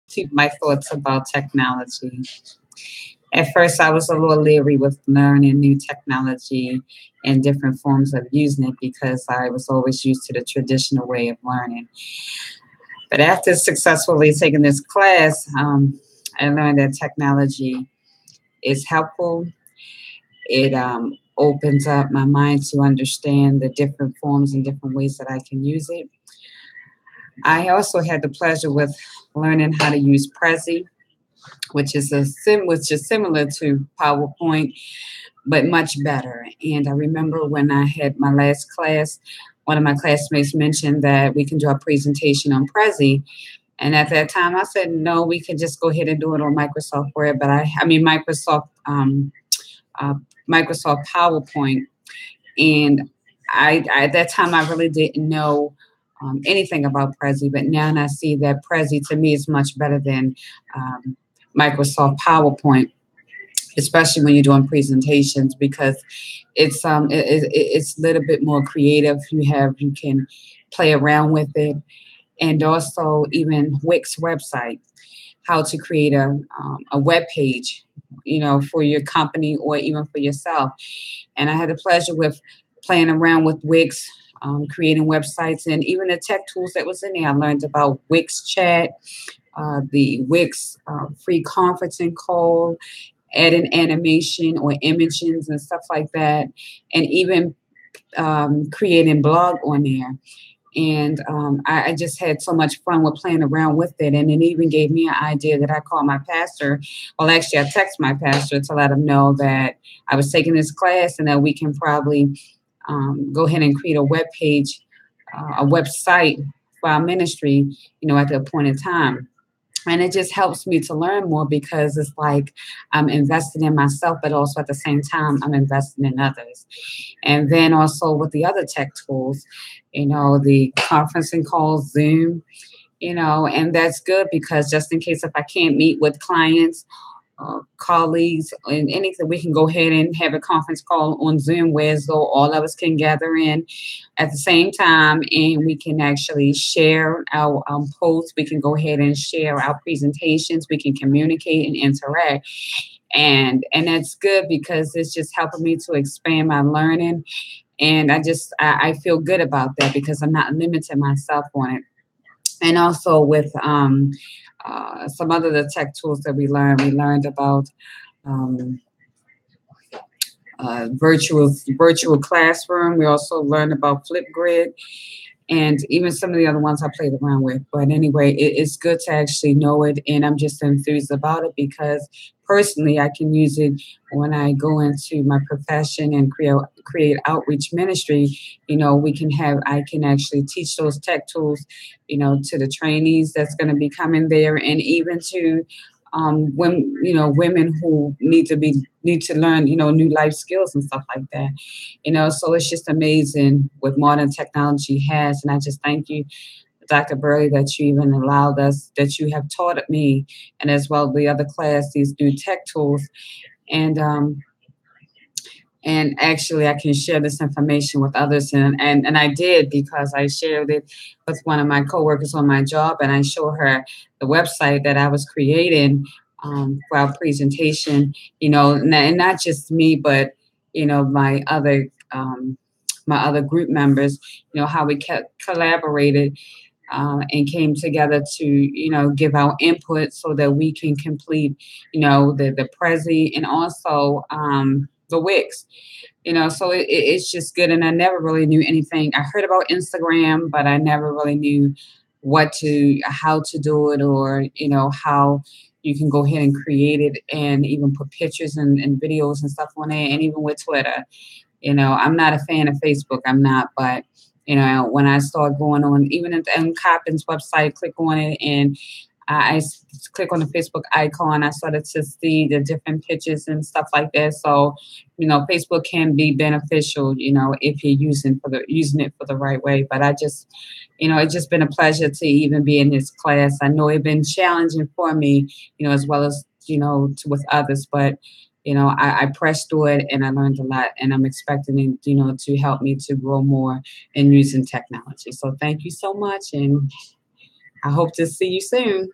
to my thoughts about technology. At first, I was a little leery with learning new technology and different forms of using it because I was always used to the traditional way of learning. But after successfully taking this class, I learned that technology is helpful. It opens up my mind to understand the different forms and different ways that I can use it. I also had the pleasure with learning how to use Prezi, which is similar to PowerPoint, but much better. And I remember when I had my last class, one of my classmates mentioned that we can do a presentation on Prezi. And at that time, I said, no, we can just go ahead and do it on Microsoft Word. But I mean, uh, Microsoft PowerPoint. And at that time, I really didn't know anything about Prezi. But now I see that Prezi to me is much better than um, Microsoft PowerPoint, especially when you're doing presentations, because it's a little bit more creative. You can play around with it, and also even Wix website, how to create a web page, for your company or even for yourself. And I had the pleasure with playing around with Wix. Creating websites and even the tech tools that was in there. I learned about Wix Chat, the Wix free conferencing call, adding animation or images and stuff like that, and even creating blog on there. And I just had so much fun with playing around with it. And it even gave me an idea that I called my pastor. Well, actually, I texted my pastor to let him know that I was taking this class and that we can probably go ahead and create a web page, a website for our ministry, at the appointed time. And it just helps me to learn more because it's like I'm investing in myself, but also at the same time, I'm investing in others. And then also with the other tech tools, the conferencing calls, Zoom, and that's good because just in case if I can't meet with clients, colleagues and anything, we can go ahead and have a conference call on Zoom where so all of us can gather in at the same time and we can actually share our posts. We can go ahead and share our presentations. We can communicate and interact. And that's good because it's just helping me to expand my learning. And I feel good about that because I'm not limiting myself on it. And also with some other the tech tools that we learned about um, virtual classroom. We also learned about Flipgrid and even some of the other ones I played around with. But anyway, it's good to actually know it, and I'm just enthused about it because personally, I can use it when I go into my profession and create outreach ministry. I can actually teach those tech tools, to the trainees that's going to be coming there, and even to women who need to learn, new life skills and stuff like that. So it's just amazing what modern technology has. And I just thank you, Dr. Burley, that you even allowed us, that you have taught me, and as well the other class, these new tech tools. And and actually I can share this information with others. And I did because I shared it with one of my coworkers on my job, and I showed her the website that I was creating for our presentation, and not just me, but, my other group members, how we kept collaborated and came together to, give our input so that we can complete, the Prezi and also the Wix. So it's just good. And I never really knew anything. I heard about Instagram, but I never really knew how to do it, or, how you can go ahead and create it and even put pictures and videos and stuff on it. And even with Twitter, I'm not a fan of Facebook. I'm not, but when I start going on, even at M. Coppin's website, click on it, and click on the Facebook icon, I started to see the different pictures and stuff like that. So, Facebook can be beneficial, if you're using it for the right way. But it's just been a pleasure to even be in this class. I know it's been challenging for me, as well as, with others, but I pressed through it and I learned a lot, and I'm expecting it, to help me to grow more in using technology. So thank you so much, and I hope to see you soon.